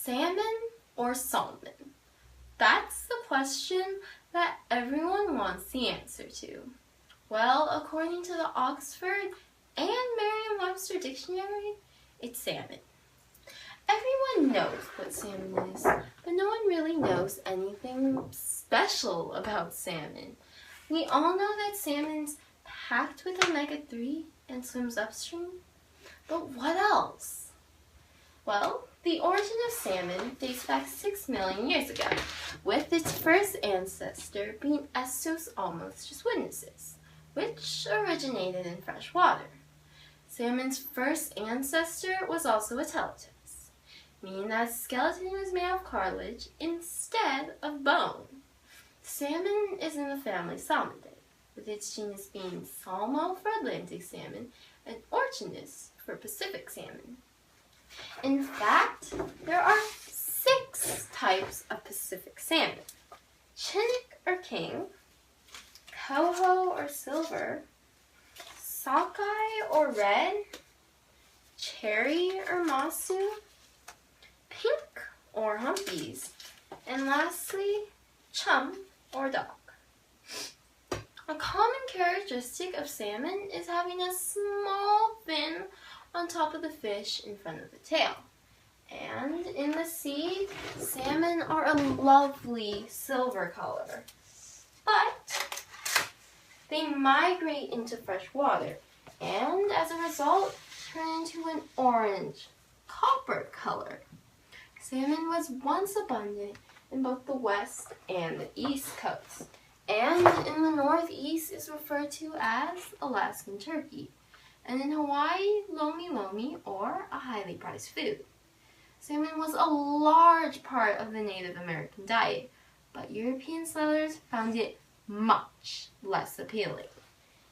salmon or salmon? That's the question that everyone wants the answer to. Well, according to the Oxford and Merriam-Webster dictionary, it's salmon. Everyone knows what salmon is, but no one really knows anything special about salmon. We all know that salmon's packed with omega-3 and swims upstream, but what else? Well, the origin of salmon dates back 6 million years ago, with its first ancestor being Estos almost just witnesses, which originated in fresh water. Salmon's first ancestor was also a teletus, meaning that its skeleton was made of cartilage instead of bone. Salmon is in the family Salmonidae, with its genus being Salmo for Atlantic salmon and Orchinus for Pacific salmon. In fact, there are 6 types of Pacific salmon: Chinook or king, coho or silver, sockeye or red, cherry or mossoo, pink or humpies, and lastly, chum or dog. A common characteristic of salmon is having a small fin on top of the fish in front of the tail. And in the sea, salmon are a lovely silver color. But they migrate into fresh water and as a result turn into an orange, copper color. Salmon was once abundant in both the west and the east coasts, and in the northeast is referred to as Alaskan turkey, and in Hawaii, lomi lomi, or a highly prized food. Salmon was a large part of the Native American diet, but European settlers found it much less appealing.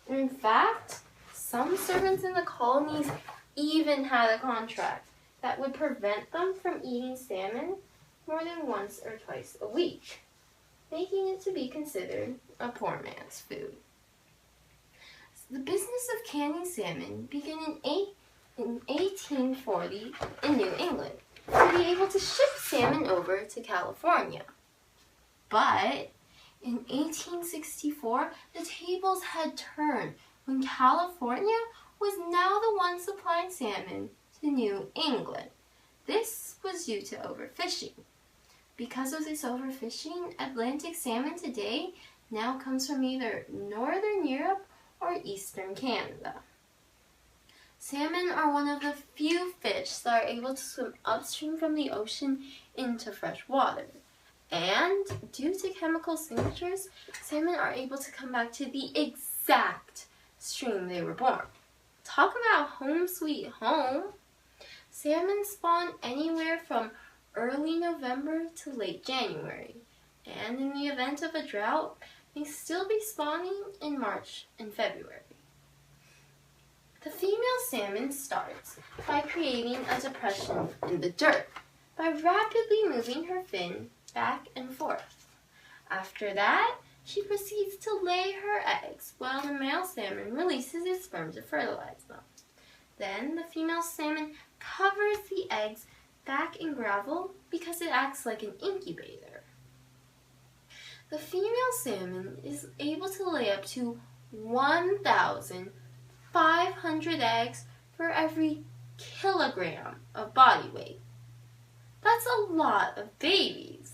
In fact, some servants in the colonies even had a contract that would prevent them from eating salmon more than once or twice a week, making it to be considered a poor man's food. The business of canning salmon began in 1840 in New England to be able to ship salmon over to California. But in 1864, the tables had turned when California was now the one supplying salmon to New England. This was due to overfishing. Because of this overfishing, Atlantic salmon today now comes from either northern Europe or eastern Canada. Salmon are one of the few fish that are able to swim upstream from the ocean into fresh water. And due to chemical signatures, salmon are able to come back to the exact stream they were born. Talk about home sweet home. Salmon spawn anywhere from early November to late January, and in the event of a drought, may still be spawning in March and February. The female salmon starts by creating a depression in the dirt by rapidly moving her fin back and forth. After that, she proceeds to lay her eggs while the male salmon releases its sperm to fertilize them. Then the female salmon covers the eggs back in gravel because it acts like an incubator. The female salmon is able to lay up to 1,500 eggs for every kilogram of body weight. That's a lot of babies.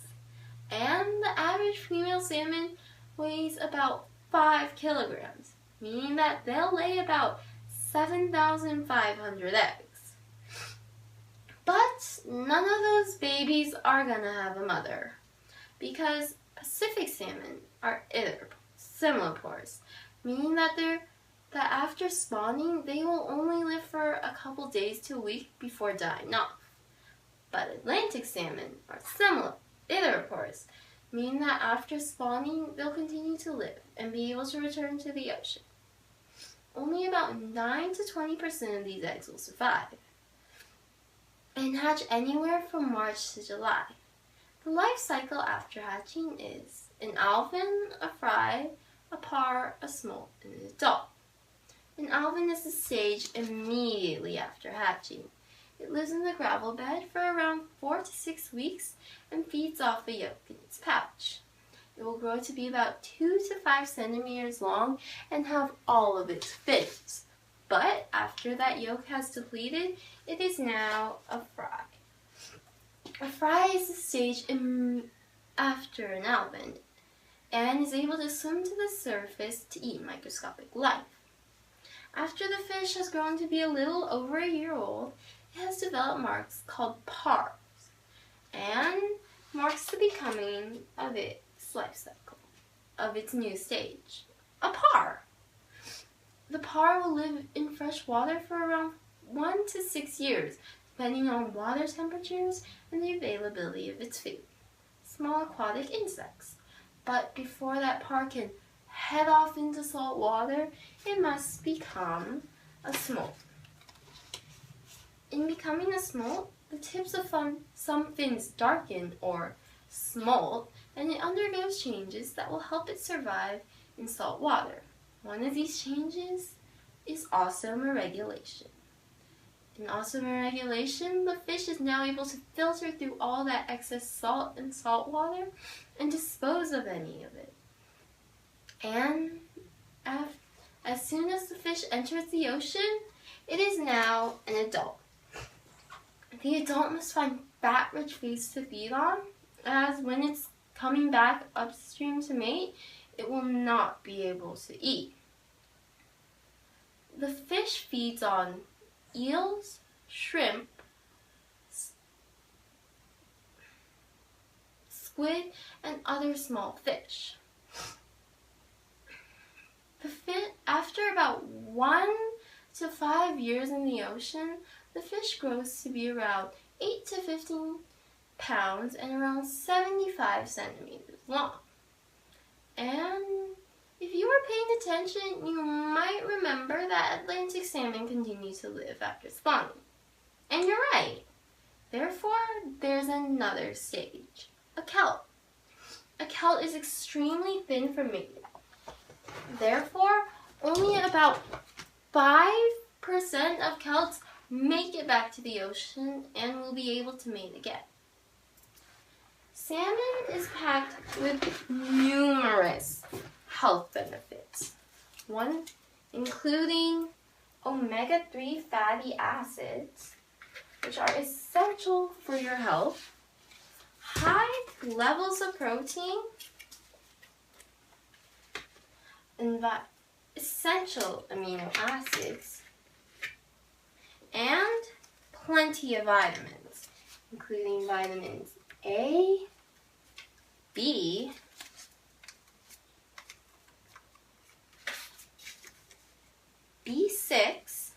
And the average female salmon weighs about 5 kilograms, meaning that they'll lay about 7,500 eggs. But none of those babies are gonna have a mother, because Pacific salmon are similipores, meaning that after spawning, they will only live for a couple days to a week before dying off. But Atlantic salmon are similipores, meaning that after spawning, they'll continue to live and be able to return to the ocean. Only about 9 to 20% of these eggs will survive and hatch anywhere from March to July. The life cycle after hatching is an alvin, a fry, a par, a smolt, and an adult. An alvin is the stage immediately after hatching. It lives in the gravel bed for around 4 to 6 weeks and feeds off the yolk in its pouch. It will grow to be about 2 to 5 centimeters long and have all of its fins. But after that yolk has depleted, it is now a fry. A fry is a stage after an alevin and is able to swim to the surface to eat microscopic life. After the fish has grown to be a little over a year old, it has developed marks called pars and marks the becoming of its life cycle, of its new stage, a par. The par will live in fresh water for around 1 to 6 years, depending on water temperatures and the availability of its food, small aquatic insects. But before that par can head off into salt water, it must become a smolt. In becoming a smolt, the tips of some fins darken or smolt, and it undergoes changes that will help it survive in salt water. One of these changes is osmoregulation. In osmoregulation, the fish is now able to filter through all that excess salt in salt water and dispose of any of it. And as soon as the fish enters the ocean, it is now an adult. The adult must find fat-rich foods to feed on, as when it's coming back upstream to mate, it will not be able to eat. The fish feeds on eels, shrimp, squid, and other small fish. After about 1 to 5 years in the ocean, the fish grows to be around 8 to 15 pounds and around 75 centimeters long. And if you were paying attention, you might remember that Atlantic salmon continue to live after spawning. And you're right. Therefore, there's another stage, a kelp. A kelp is extremely thin for mating. Therefore, only about 5% of kelps make it back to the ocean and will be able to mate again. Salmon is packed with numerous health benefits, one including omega-3 fatty acids, which are essential for your health, high levels of protein, and essential amino acids, and plenty of vitamins, including vitamins A, B, B6,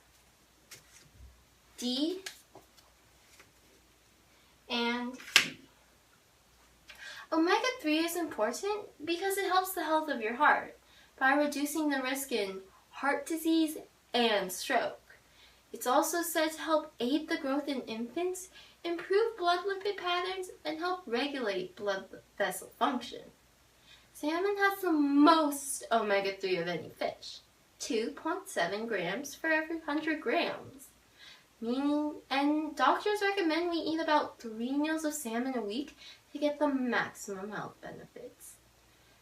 D, and E. Omega-3 is important because it helps the health of your heart by reducing the risk in heart disease and stroke. It's also said to help aid the growth in infants, improve blood lipid patterns, and help regulate blood vessel function. Salmon has the most omega-3 of any fish, 2.7 grams for every 100 grams. And doctors recommend we eat about 3 meals of salmon a week to get the maximum health benefits.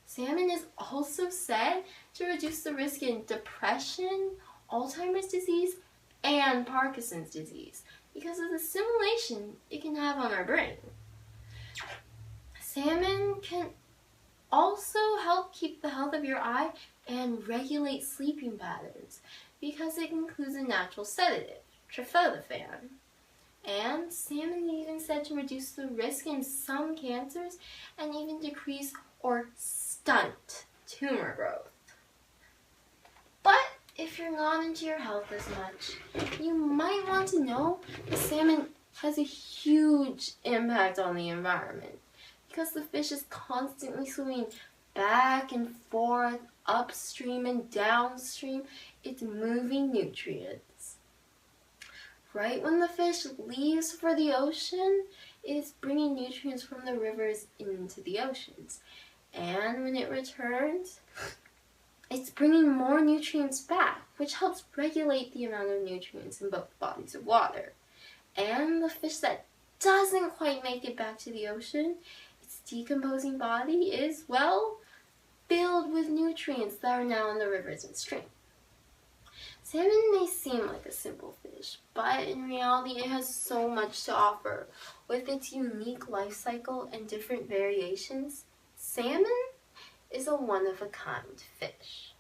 Salmon is also said to reduce the risk in depression, Alzheimer's disease, and Parkinson's disease because of the stimulation it can have on our brain. Salmon can also help keep the health of your eye and regulate sleeping patterns because it includes a natural sedative, tryptophan. And salmon is even said to reduce the risk in some cancers and even decrease or stunt tumor growth. But if you're not into your health as much, you might want to know that salmon has a huge impact on the environment because the fish is constantly swimming back and forth, upstream and downstream. It's moving nutrients. Right when the fish leaves for the ocean, it is bringing nutrients from the rivers into the oceans. And when it returns, it's bringing more nutrients back, which helps regulate the amount of nutrients in both bodies of water. And the fish that doesn't quite make it back to the ocean, its decomposing body is, well, filled with nutrients that are now in the rivers and streams. Salmon may seem like a simple fish, but in reality it has so much to offer. With its unique life cycle and different variations, salmon is a one-of-a-kind fish.